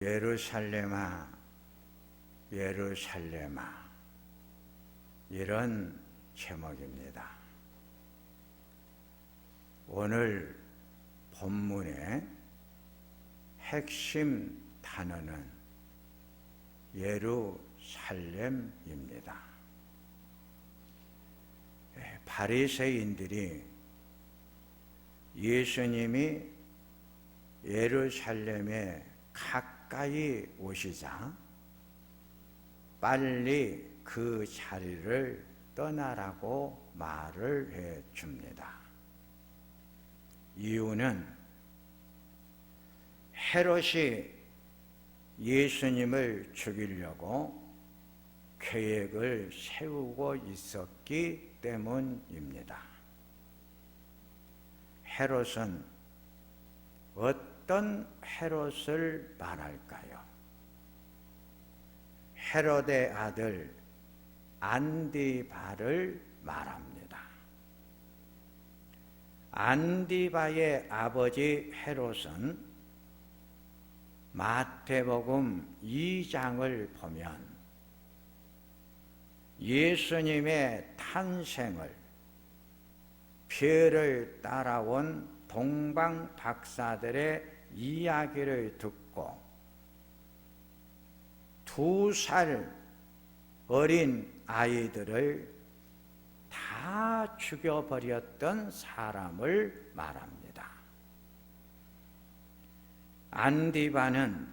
예루살렘아, 예루살렘아, 이런 제목입니다. 오늘 본문의 핵심 단어는 예루살렘입니다. 바리새인들이 예수님이 예루살렘에 가까이 오시자 빨리 그 자리를 떠나라고 말을 해 줍니다. 이유는 헤롯이 예수님을 죽이려고 계획을 세우고 있었기 때문입니다. 헤롯은 어떤 헤롯을 말할까요? 헤롯의 아들 안디바를 말합니다. 안디바의 아버지 헤롯은 마태복음 2장을 보면 예수님의 탄생을 별을 따라온 동방 박사들의 이야기를 듣고 2살 어린 아이들을 다 죽여버렸던 사람을 말합니다. 안디바는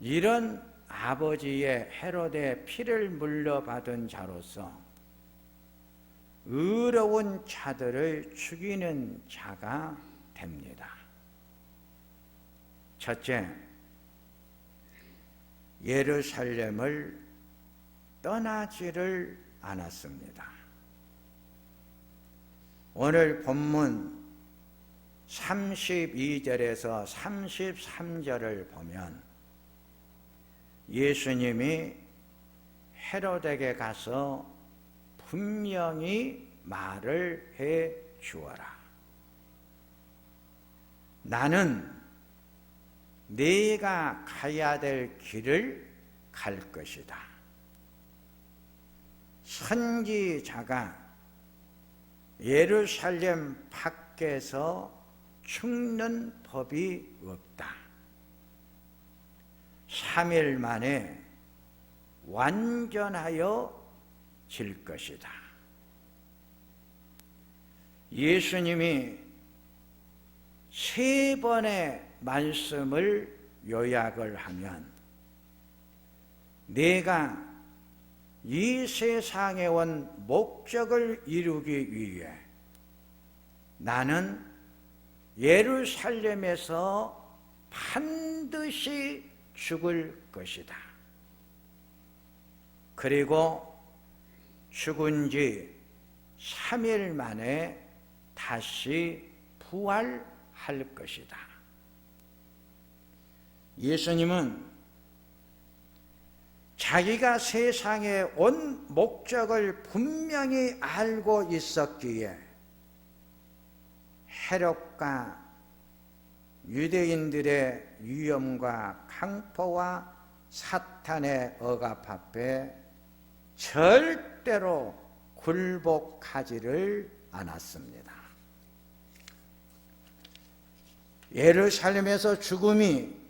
이런 아버지의 헤롯의 피를 물려받은 자로서 의로운 자들을 죽이는 자가 됩니다. 첫째, 예루살렘을 떠나지를 않았습니다. 오늘 본문 32절에서 33절을 보면 예수님이 헤롯에게 가서 분명히 말을 해 주어라. 나는 네가 가야 될 길을 갈 것이다. 선지자가 예루살렘 밖에서 죽는 법이 없다. 3일 만에 완전하여 질 것이다. 예수님이 3번의 말씀을 요약을 하면 내가 이 세상에 온 목적을 이루기 위해 나는 예루살렘에서 반드시 죽을 것이다. 그리고 죽은 지 3일 만에 다시 부활할 것이다. 예수님은 자기가 세상에 온 목적을 분명히 알고 있었기에 헤롯과 유대인들의 위험과 강포와 사탄의 억압 앞에 절대로 굴복하지를 않았습니다. 예루살렘에서 죽음이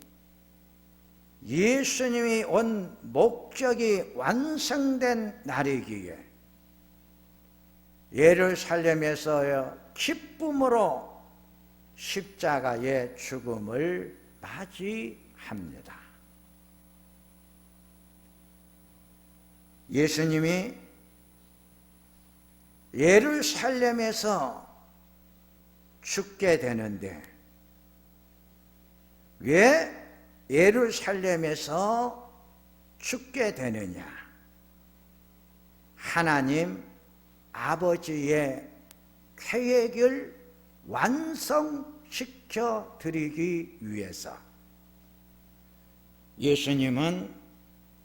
예수님이 온 목적이 완성된 날이기에 예루살렘에서 기쁨으로 십자가의 죽음을 맞이합니다. 예수님이 예루살렘에서 죽게 되는데 왜 예루살렘에서 죽게 되느냐? 하나님 아버지의 계획을 완성시켜 드리기 위해서 예수님은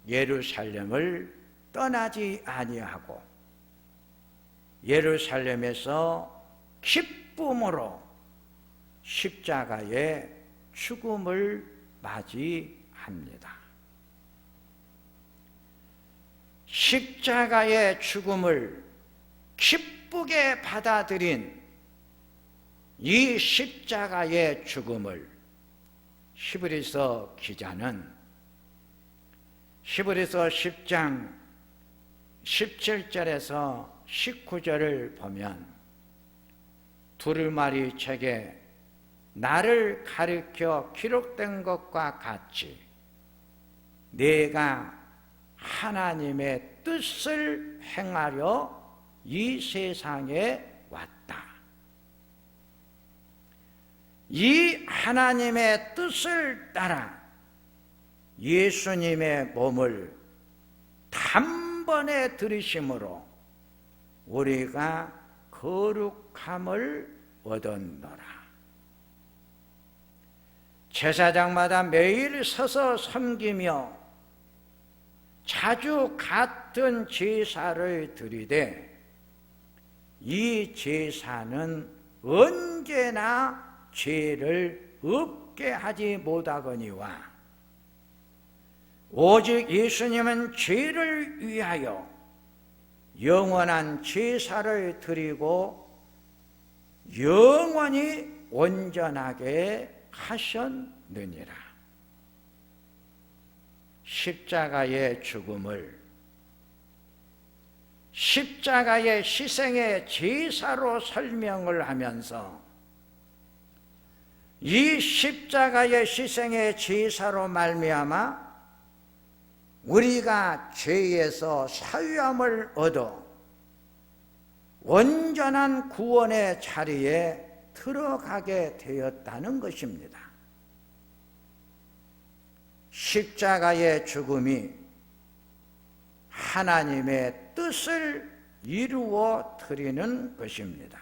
예루살렘을 떠나지 아니하고 예루살렘에서 기쁨으로 십자가의 죽음을 맞이합니다. 십자가의 죽음을 기쁘게 받아들인 이 십자가의 죽음을 히브리서 기자는 히브리서 10장 17절에서 19절을 보면 두루마리 책에 나를 가리켜 기록된 것과 같이 내가 하나님의 뜻을 행하려 이 세상에 왔다. 이 하나님의 뜻을 따라 예수님의 몸을 단번에 들이심으로 우리가 거룩함을 얻었노라. 제사장마다 매일 서서 섬기며 자주 같은 제사를 드리되 이 제사는 언제나 죄를 없게 하지 못하거니와 오직 예수님은 죄를 위하여 영원한 제사를 드리고 영원히 온전하게 하셨느니라. 십자가의 죽음을 십자가의 희생의 제사로 설명을 하면서 이 십자가의 희생의 제사로 말미암아 우리가 죄에서 사유함을 얻어 온전한 구원의 자리에 들어가게 되었다는 것입니다. 십자가의 죽음이 하나님의 뜻을 이루어 드리는 것입니다.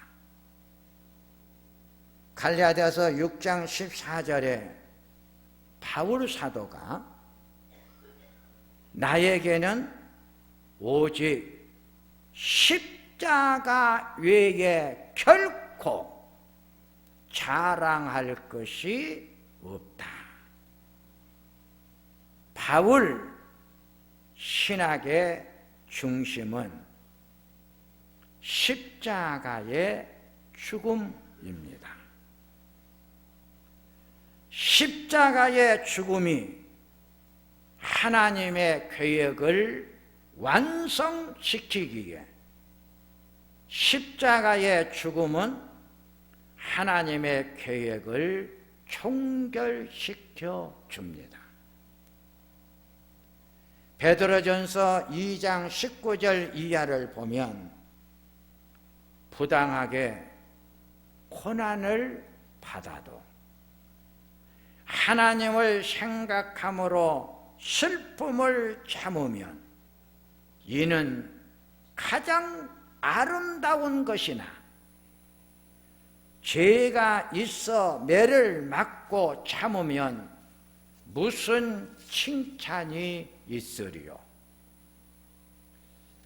갈라디아서 6장 14절에 바울 사도가 나에게는 오직 십자가 외에 결코 자랑할 것이 없다. 바울 신학의 중심은 십자가의 죽음입니다. 십자가의 죽음이 하나님의 계획을 완성시키기에 십자가의 죽음은 하나님의 계획을 총결시켜 줍니다. 베드로전서 2장 19절 이하를 보면 부당하게 고난을 받아도 하나님을 생각함으로 슬픔을 참으면 이는 가장 아름다운 것이나 죄가 있어 매를 맞고 참으면 무슨 칭찬이 있으리요.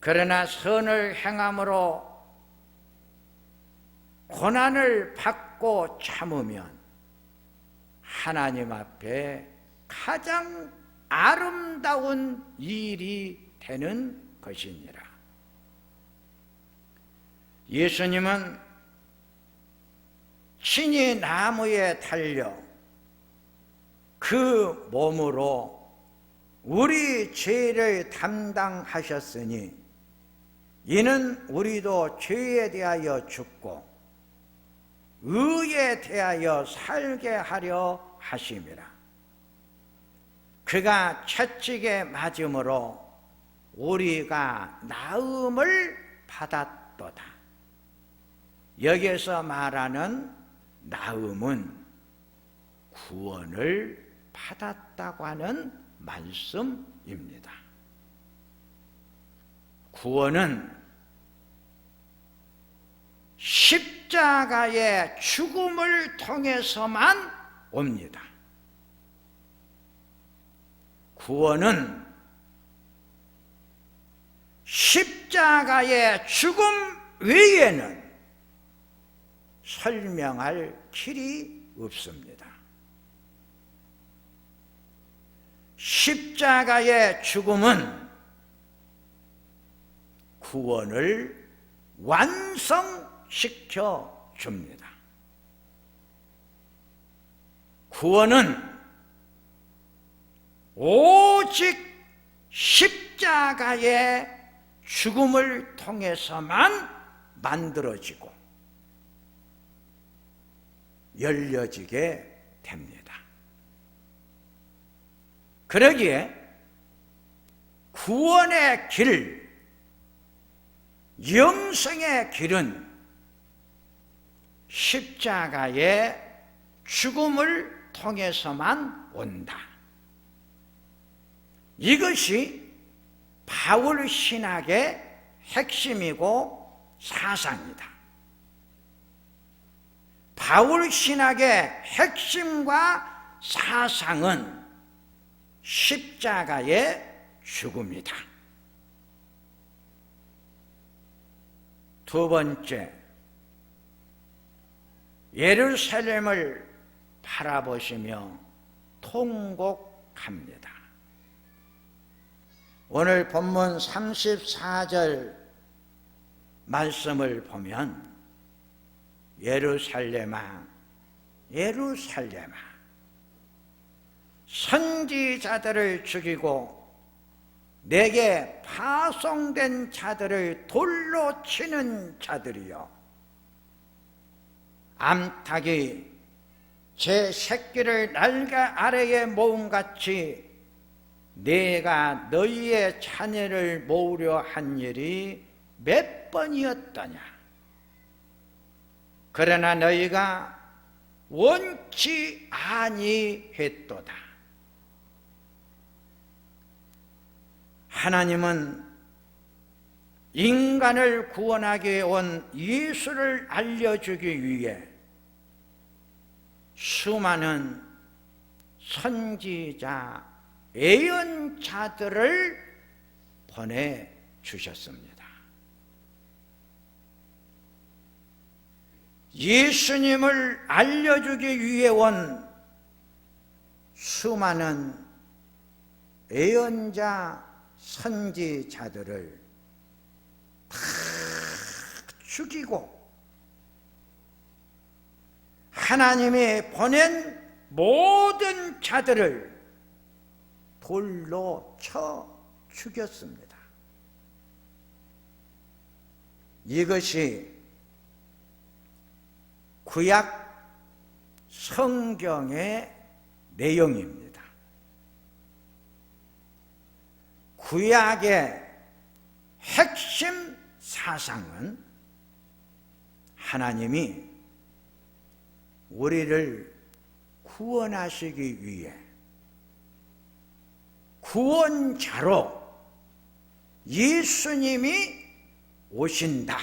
그러나 선을 행함으로 고난을 받고 참으면 하나님 앞에 가장 아름다운 일이 되는 것이니라. 예수님은 친히 나무에 달려 그 몸으로 우리 죄를 담당하셨으니 이는 우리도 죄에 대하여 죽고 의에 대하여 살게 하려 하심이라. 그가 채찍에 맞음으로 우리가 나음을 받았도다. 여기에서 말하는 나음은 구원을 받았다고 하는 말씀입니다. 구원은 십자가의 죽음을 통해서만 옵니다. 구원은 십자가의 죽음 외에는 설명할 길이 없습니다. 십자가의 죽음은 구원을 완성시켜 줍니다. 구원은 오직 십자가의 죽음을 통해서만 만들어지고 열려지게 됩니다. 그러기에 구원의 길, 영생의 길은 십자가의 죽음을 통해서만 온다. 이것이 바울 신학의 핵심이고 사상이다. 바울 신학의 핵심과 사상은 십자가의 죽음이다. 두 번째, 예루살렘을 바라보시며 통곡합니다. 오늘 본문 34절 말씀을 보면 예루살렘아, 예루살렘아, 선지자들을 죽이고 내게 파송된 자들을 돌로 치는 자들이여, 암탉이 제 새끼를 날가 아래에 모음같이 내가 너희의 자녀를 모으려 한 일이 몇 번이었더냐. 그러나 너희가 원치 아니했도다. 하나님은 인간을 구원하기 위해 온 예수를 알려주기 위해 수많은 선지자, 예언자들을 보내주셨습니다. 예수님을 알려주기 위해 온 수많은 예언자, 선지자들을 다 죽이고 하나님이 보낸 모든 자들을 돌로 쳐 죽였습니다. 이것이 구약 성경의 내용입니다. 구약의 핵심 사상은 하나님이 우리를 구원하시기 위해 구원자로 예수님이 오신다.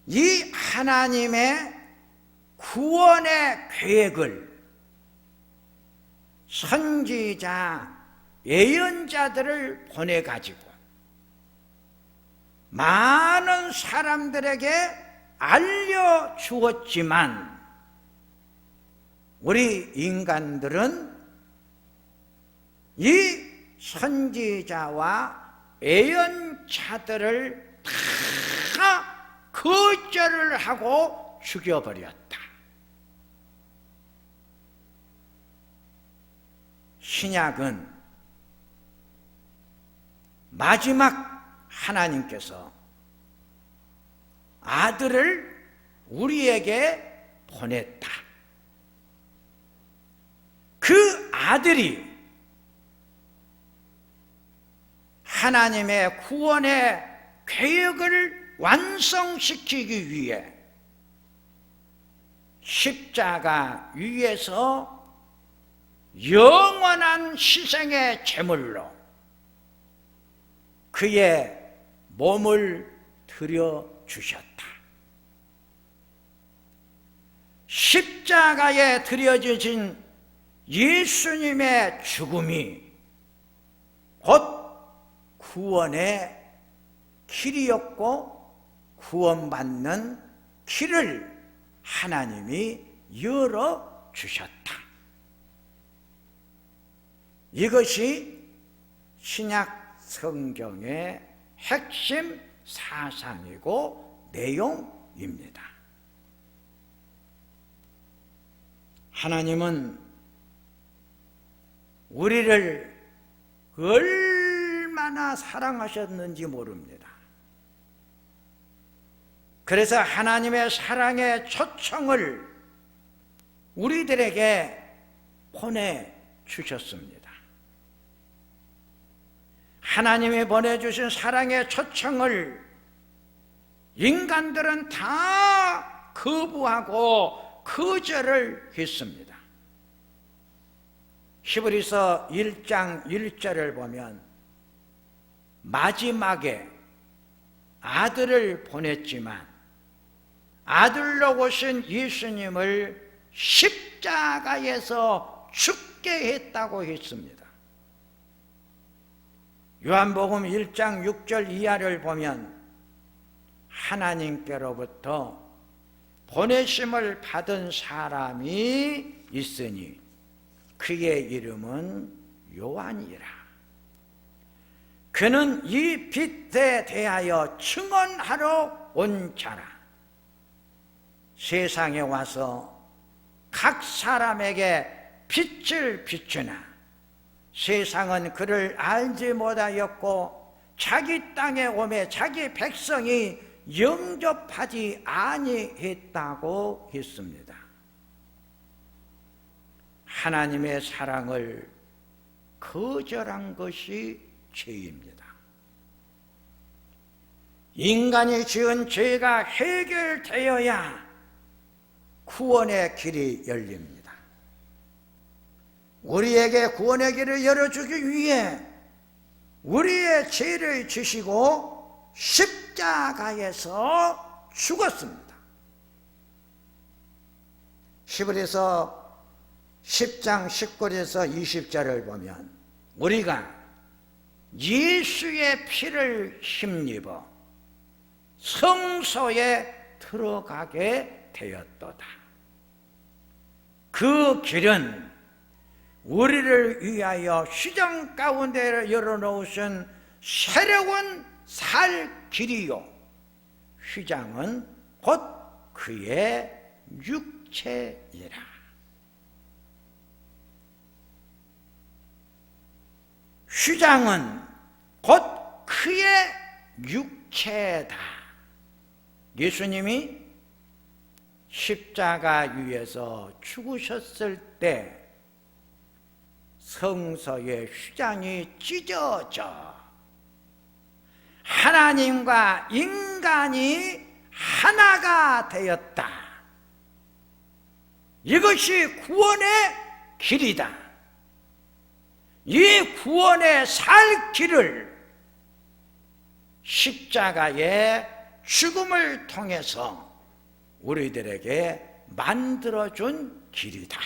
이 하나님의 구원의 계획을 선지자, 예언자들을 보내가지고 많은 사람들에게 알려주었지만 우리 인간들은 이 선지자와 예언자들을 다 거절을 하고 죽여버렸다. 신약은 마지막 하나님께서 아들을 우리에게 보냈다. 그 아들이 하나님의 구원의 계획을 완성시키기 위해 십자가 위에서 영원한 희생의 제물로 그의 몸을 드려주셨다. 십자가에 드려주신 예수님의 죽음이 곧 구원의 길이었고 구원받는 길을 하나님이 열어주셨다. 이것이 신약 성경의 핵심 사상이고 내용입니다. 하나님은 우리를 얼마나 사랑하셨는지 모릅니다. 그래서 하나님의 사랑의 초청을 우리들에게 보내주셨습니다. 하나님이 보내주신 사랑의 초청을 인간들은 다 거부하고 거절을 했습니다. 히브리서 1장 1절을 보면 마지막에 아들을 보냈지만 아들로 오신 예수님을 십자가에서 죽게 했다고 했습니다. 요한복음 1장 6절 이하를 보면 하나님께로부터 보내심을 받은 사람이 있으니 그의 이름은 요한이라. 그는 이 빛에 대하여 증언하러 온 자라. 세상에 와서 각 사람에게 빛을 비추나 세상은 그를 알지 못하였고 자기 땅에 오매 자기 백성이 영접하지 아니했다고 했습니다. 하나님의 사랑을 거절한 것이 죄입니다. 인간이 지은 죄가 해결되어야 구원의 길이 열립니다. 우리에게 구원의 길을 열어주기 위해 우리의 죄를 지시고 십자가에서 죽었습니다. 히브리서 10장 19절에서 20절을 보면 우리가 예수의 피를 힘입어 성소에 들어가게 되었도다. 그 길은 우리를 위하여 휘장 가운데 열어놓으신 새로운 살 길이요 휘장은 곧 그의 육체이라. 휘장은 곧 그의 육체다. 예수님이 십자가 위에서 죽으셨을 때 성서의 휘장이 찢어져 하나님과 인간이 하나가 되었다. 이것이 구원의 길이다. 이 구원의 살 길을 십자가의 죽음을 통해서 우리들에게 만들어준 길이다.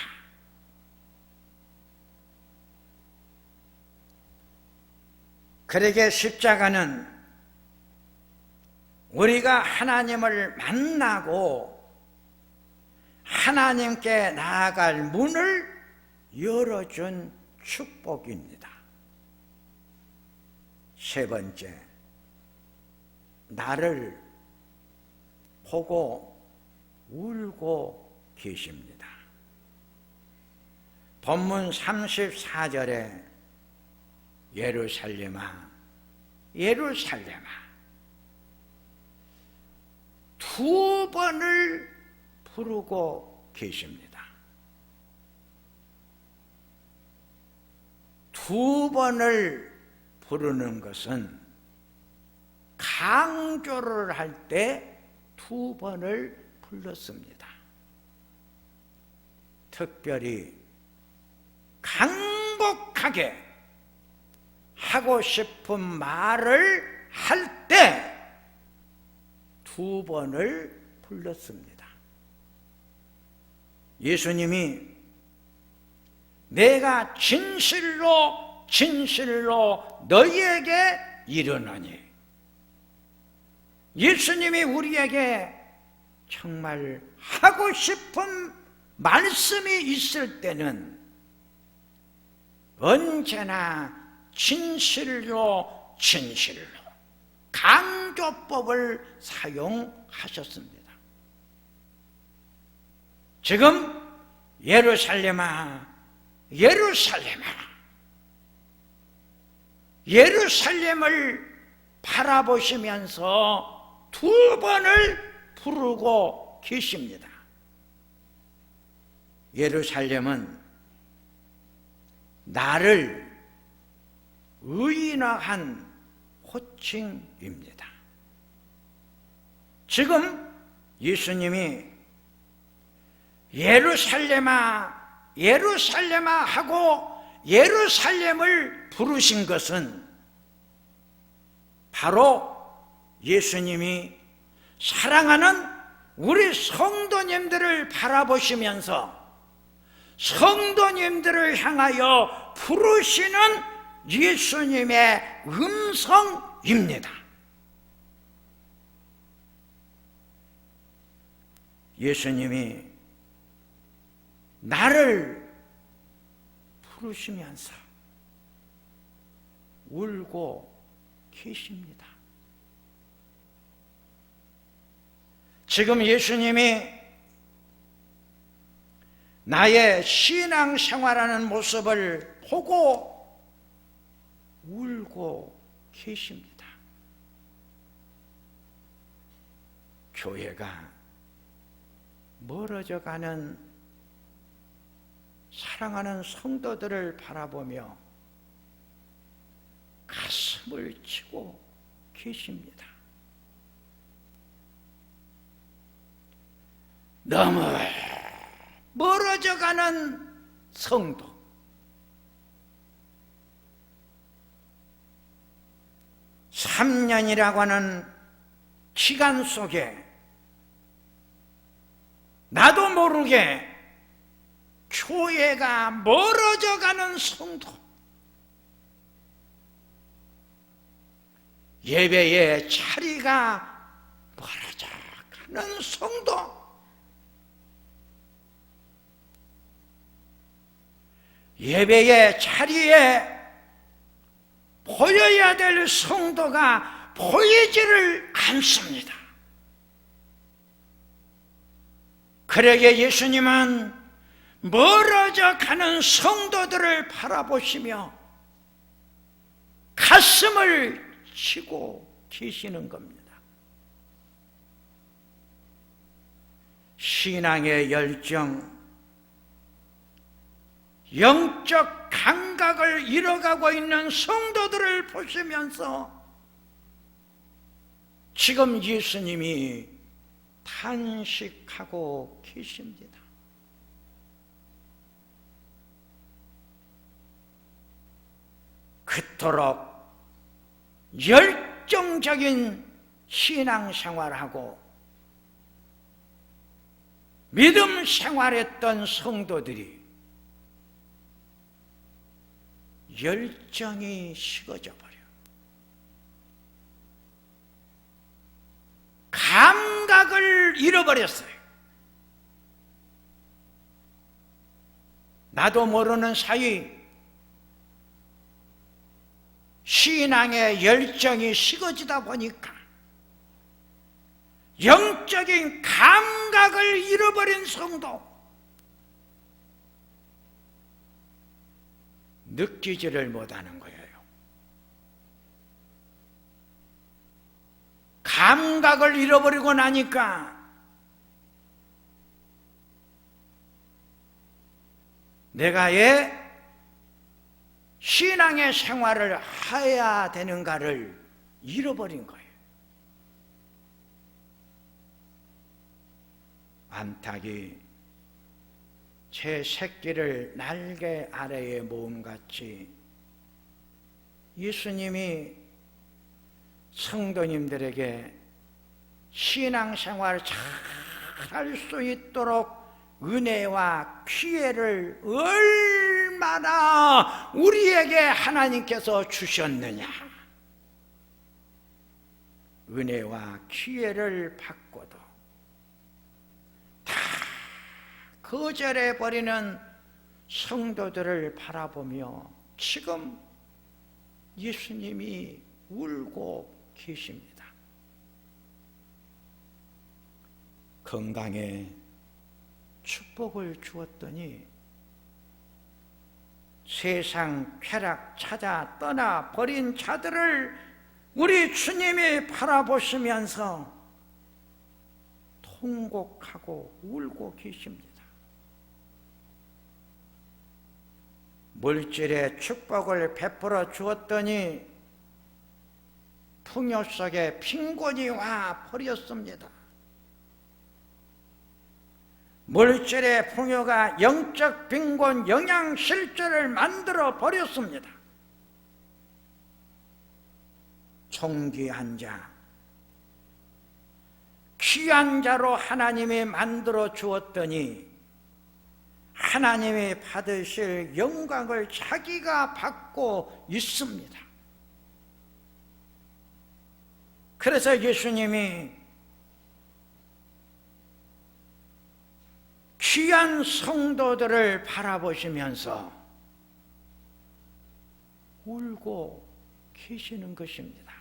그러게 십자가는 우리가 하나님을 만나고 하나님께 나아갈 문을 열어준 축복입니다. 세 번째, 나를 보고 울고 계십니다. 본문 34절에 예루살렘아 예루살렘아 두 번을 부르고 계십니다. 두 번을 부르는 것은 강조를 할 때 두 번을 불렀습니다. 특별히 강곡하게 하고 싶은 말을 할 때 두 번을 불렀습니다. 예수님이 내가 진실로 진실로 너희에게 이르노니, 예수님이 우리에게 정말 하고 싶은 말씀이 있을 때는 언제나 진실로 강조법을 사용하셨습니다. 지금 예루살렘아, 예루살렘아, 예루살렘을 바라보시면서 두 번을 부르고 계십니다. 예루살렘은 나를 의인화한 호칭입니다. 지금 예수님이 예루살렘아, 예루살렘아 하고 예루살렘을 부르신 것은 바로 예수님이 사랑하는 우리 성도님들을 바라보시면서 성도님들을 향하여 부르시는 예수님의 음성입니다. 예수님이 나를 부르시면서 울고 계십니다. 지금 예수님이 나의 신앙생활하는 모습을 보고 울고 계십니다. 교회가 멀어져가는 사랑하는 성도들을 바라보며 가슴을 치고 계십니다. 너무 멀어져가는 성도, 3년이라고 하는 시간 속에 나도 모르게 교회가 멀어져가는 성도, 예배의 자리가 멀어져가는 성도, 예배의 자리에 보여야 될 성도가 보이지를 않습니다. 그러기에 예수님은 멀어져 가는 성도들을 바라보시며 가슴을 치고 계시는 겁니다. 신앙의 열정, 영적 감각을 잃어가고 있는 성도들을 보시면서 지금 예수님이 탄식하고 계십니다. 그토록 열정적인 신앙생활하고 믿음 생활했던 성도들이 열정이 식어져 버려. 감각을 잃어버렸어요. 나도 모르는 사이 신앙의 열정이 식어지다 보니까 영적인 감각을 잃어버린 성도, 느끼지를 못하는 거예요. 감각을 잃어버리고 나니까 내가 왜 신앙의 생활을 해야 되는가를 잃어버린 거예요. 암탉이 제 새끼를 날개 아래에 모음같이 예수님이 성도님들에게 신앙생활 잘 할 수 있도록 은혜와 기회를 얼마나 우리에게 하나님께서 주셨느냐. 은혜와 기회를 받고도 다 거절해버리는 성도들을 바라보며 지금 예수님이 울고 계십니다. 건강에 축복을 주었더니 세상 쾌락 찾아 떠나 버린 자들을 우리 주님이 바라보시면서 통곡하고 울고 계십니다. 물질의 축복을 베풀어 주었더니 풍요 속에 빈곤이 와 버렸습니다. 물질의 풍요가 영적 빈곤, 영양실조를 만들어 버렸습니다. 존귀한 자, 귀한 자로 하나님이 만들어 주었더니 하나님이 받으실 영광을 자기가 받고 있습니다. 그래서 예수님이 귀한 성도들을 바라보시면서 울고 계시는 것입니다.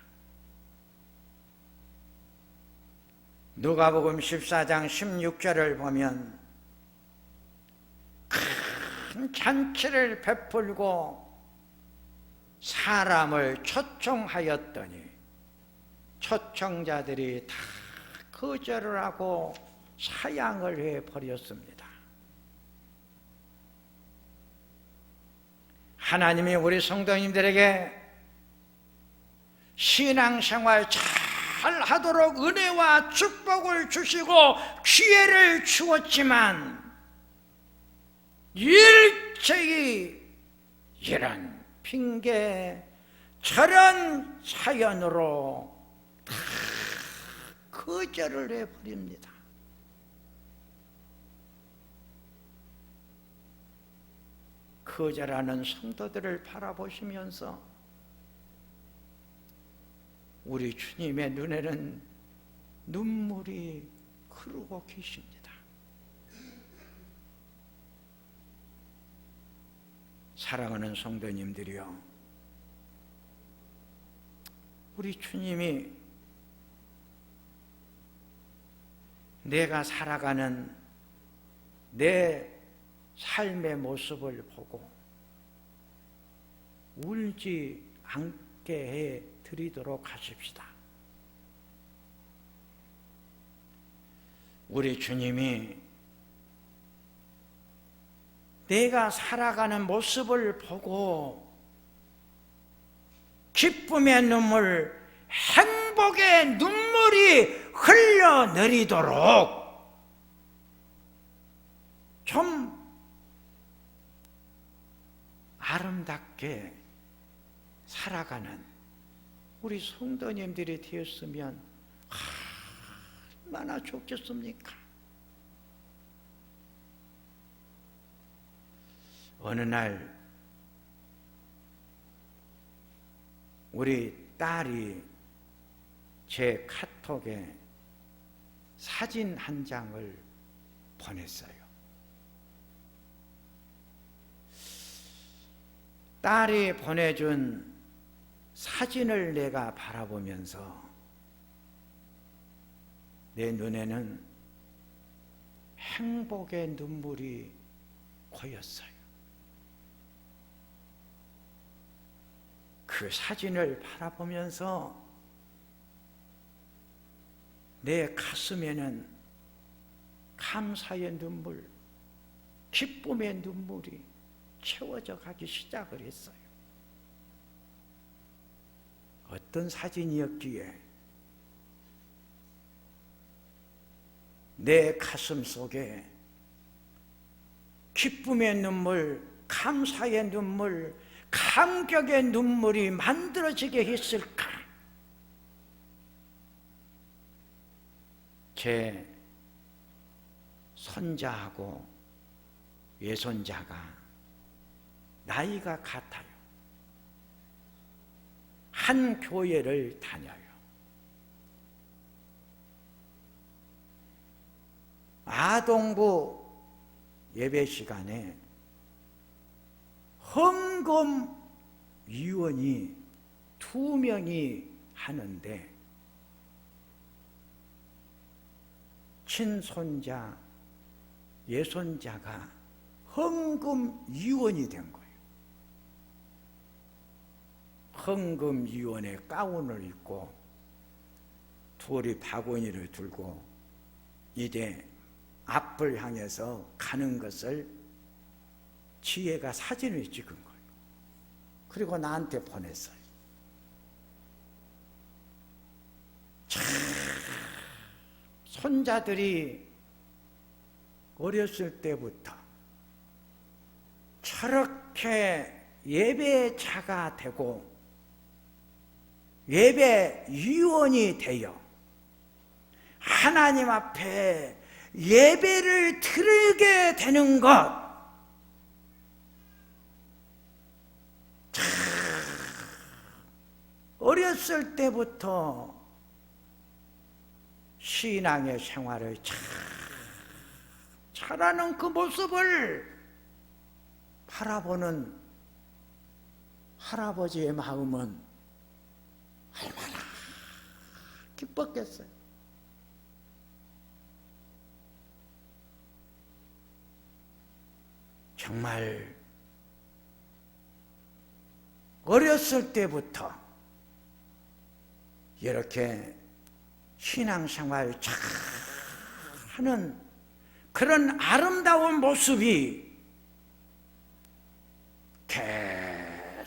누가복음 14장 16절을 보면 큰 잔치를 베풀고 사람을 초청하였더니 초청자들이 다 거절을 하고 사양을 해버렸습니다. 하나님이 우리 성도님들에게 신앙생활 잘 하도록 은혜와 축복을 주시고 기회를 주었지만 일제히 이런 핑계 저런 사연으로 다 거절을 해버립니다. 거절하는 성도들을 바라보시면서 우리 주님의 눈에는 눈물이 흐르고 계십니다. 사랑하는 성도님들이여, 우리 주님이 내가 살아가는 내 삶의 모습을 보고 울지 않게 해 드리도록 하십시다. 우리 주님이 내가 살아가는 모습을 보고 기쁨의 눈물, 행복의 눈물이 흘러내리도록 좀 아름답게 살아가는 우리 성도님들이 되었으면 얼마나 좋겠습니까? 어느 날 우리 딸이 제 카톡에 사진 한 장을 보냈어요. 딸이 보내준 사진을 내가 바라보면서 내 눈에는 행복의 눈물이 고였어요. 그 사진을 바라보면서 내 가슴에는 감사의 눈물, 기쁨의 눈물이 채워져 가기 시작을 했어요. 어떤 사진이었기에 내 가슴 속에 기쁨의 눈물, 감사의 눈물, 감격의 눈물이 만들어지게 했을까? 제 손자하고 외손자가 나이가 같아요. 한 교회를 다녀요. 아동부 예배 시간에 헌금 위원이 2명이 하는데 친손자, 예손자가 헌금위원이 된 거예요. 헌금위원의 가운을 입고 둘이 바구니를 들고 이제 앞을 향해서 가는 것을 지혜가 사진을 찍은 거예요. 그리고 나한테 보냈어요. 참, 손자들이 어렸을 때부터 저렇게 예배자가 되고 예배위원이 되어 하나님 앞에 예배를 드리게 되는 것, 참 어렸을 때부터 신앙의 생활을 잘하는 그 모습을 바라보는 할아버지의 마음은 얼마나 기뻤겠어요. 정말 어렸을 때부터 이렇게 신앙생활 잘 하는 그런 아름다운 모습이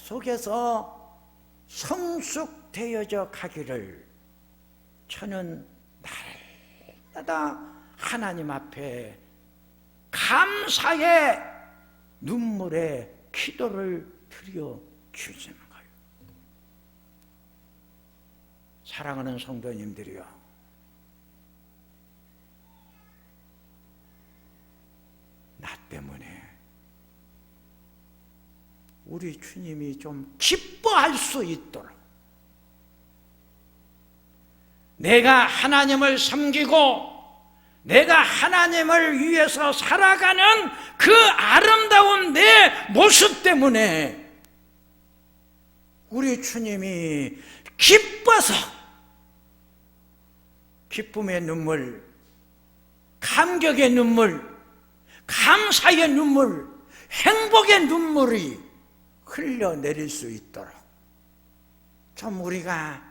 계속해서 성숙되어져 가기를 저는 날마다 하나님 앞에 감사의 눈물의 기도를 드려 주시는 거예요. 사랑하는 성도님들이요, 나 때문에 우리 주님이 좀 기뻐할 수 있도록 내가 하나님을 섬기고 내가 하나님을 위해서 살아가는 그 아름다운 내 모습 때문에 우리 주님이 기뻐서 기쁨의 눈물, 감격의 눈물, 감사의 눈물, 행복의 눈물이 흘러내릴 수 있도록 좀 우리가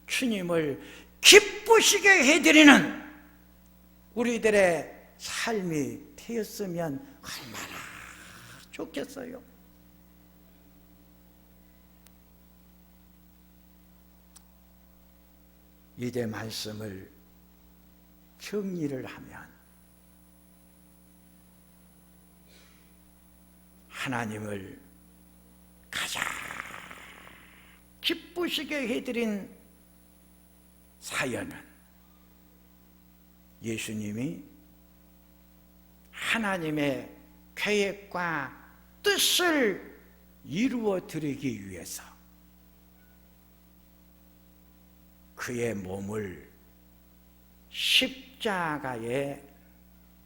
주님을 기쁘시게 해드리는 우리들의 삶이 되었으면 얼마나 좋겠어요. 이제 말씀을 정리를 하면 하나님을 가장 기쁘시게 해드린 사연은 예수님이 하나님의 계획과 뜻을 이루어 드리기 위해서 그의 몸을 십자가의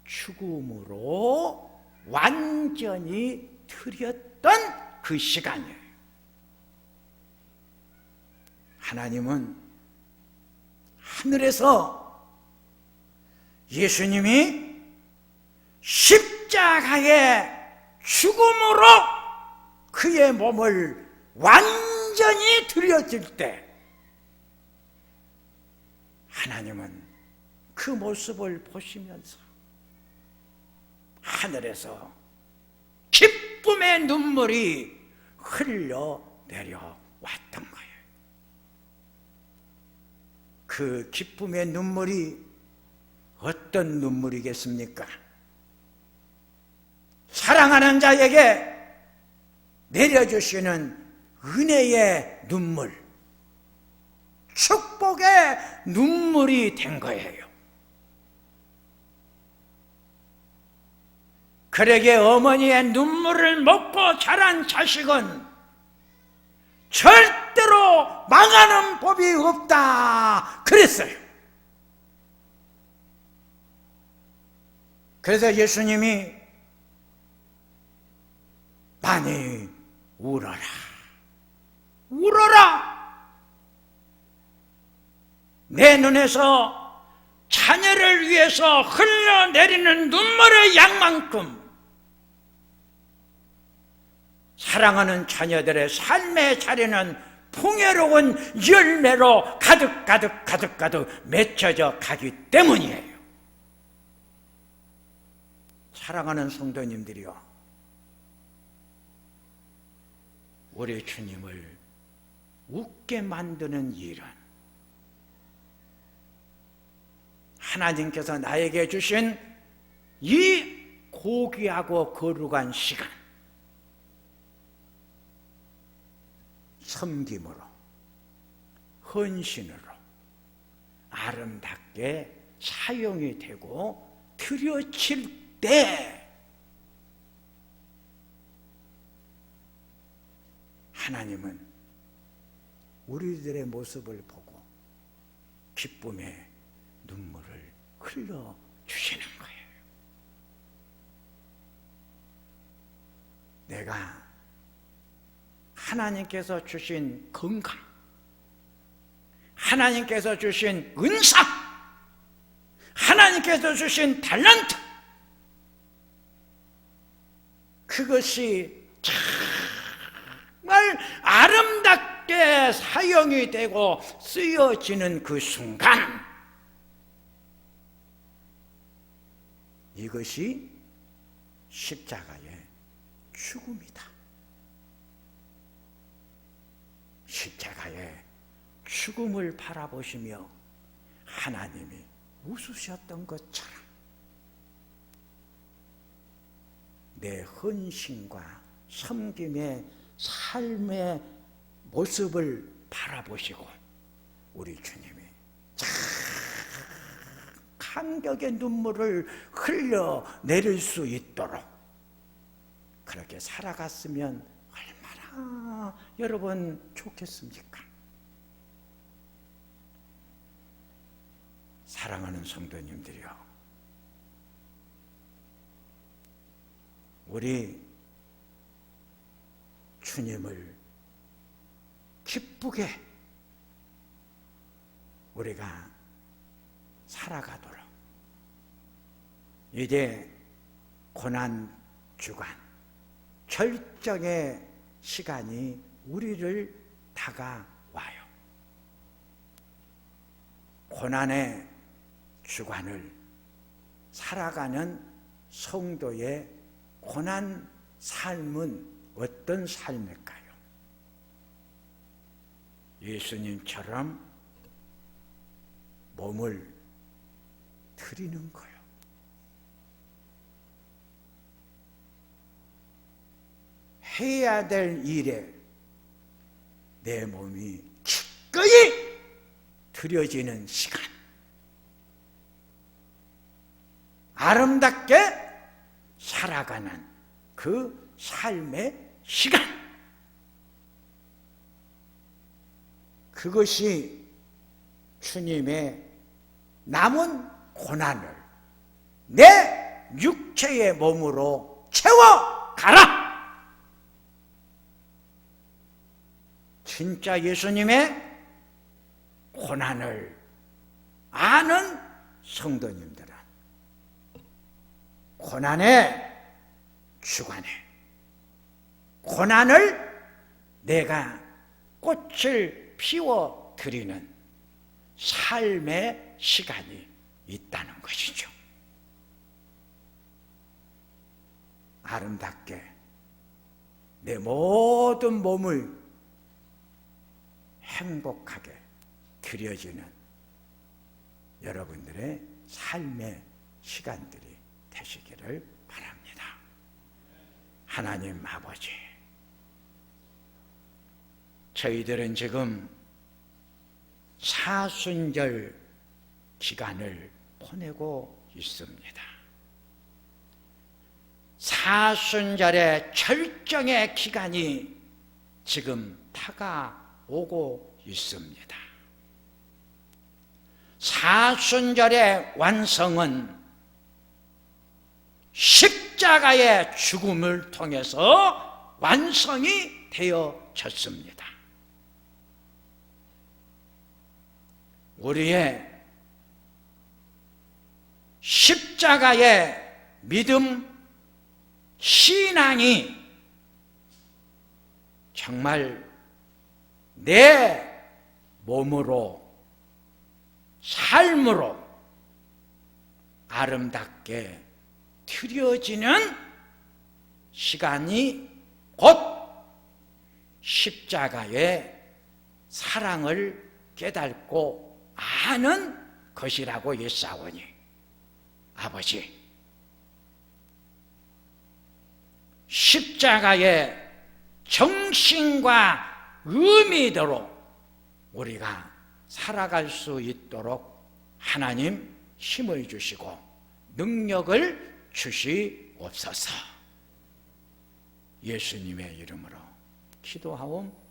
죽음으로 완전히 드렸던 그 시간이에요. 하나님은 하늘에서 예수님이 십자가의 죽음으로 그의 몸을 완전히 드려질 때 하나님은 그 모습을 보시면서 하늘에서 기쁨의 눈물이 흘러내려 왔던 거예요. 그 기쁨의 눈물이 어떤 눈물이겠습니까? 사랑하는 자에게 내려주시는 은혜의 눈물, 축복의 눈물이 된 거예요. 그러게 어머니의 눈물을 먹고 자란 자식은 절대로 망하는 법이 없다 그랬어요. 그래서 예수님이 많이 울어라, 울어라. 내 눈에서 자녀를 위해서 흘러내리는 눈물의 양만큼 사랑하는 자녀들의 삶의 자리는 풍요로운 열매로 가득 맺혀져 가기 때문이에요. 사랑하는 성도님들이요, 우리 주님을 웃게 만드는 일은 하나님께서 나에게 주신 이 고귀하고 거룩한 시간, 섬김으로, 헌신으로 아름답게 사용이 되고 드려질 때 하나님은 우리들의 모습을 보고 기쁨의 눈물을 흘려주시는 거예요. 내가 하나님께서 주신 건강, 하나님께서 주신 은사, 하나님께서 주신 탤런트, 그것이 정말 아름답게 사용이 되고 쓰여지는 그 순간, 이것이 십자가의 죽음이다. 십자가의 죽음을 바라보시며 하나님이 웃으셨던 것처럼 내 헌신과 섬김의 삶의 모습을 바라보시고 우리 주님이 감격의 눈물을 흘려내릴 수 있도록 그렇게 살아갔으면 얼마나 여러분 좋겠습니까? 사랑하는 성도님들이요, 우리 주님을 기쁘게 우리가 살아가도록 이제 고난주간 절정의 시간이 우리를 다가와요. 고난의 주간을 살아가는 성도의 고난 삶은 어떤 삶일까요? 예수님처럼 몸을 드리는 거예요. 해야 될 일에 내 몸이 기꺼이 드려지는 시간, 아름답게 살아가는 그 삶의 시간, 그것이 주님의 남은 고난을 내 육체의 몸으로 채워가라. 진짜 예수님의 고난을 아는 성도님들은 고난의 주간에 고난을 내가 꽃을 피워드리는 삶의 시간이 있다는 것이죠. 아름답게 내 모든 몸을 행복하게 드려지는 여러분들의 삶의 시간들이 되시기를 바랍니다. 하나님 아버지, 저희들은 지금 사순절 기간을 보내고 있습니다. 사순절의 절정의 기간이 지금 다가오고 있습니다. 사순절의 완성은 십자가의 죽음을 통해서 완성이 되어졌습니다. 우리의 십자가의 믿음, 신앙이 정말 내 몸으로, 삶으로 아름답게 드려지는 시간이 곧 십자가의 사랑을 깨닫고 아는 것이라고 일사오니, 아버지, 십자가의 정신과 의미대로 우리가 살아갈 수 있도록 하나님 힘을 주시고 능력을 주시옵소서. 예수님의 이름으로 기도하옵.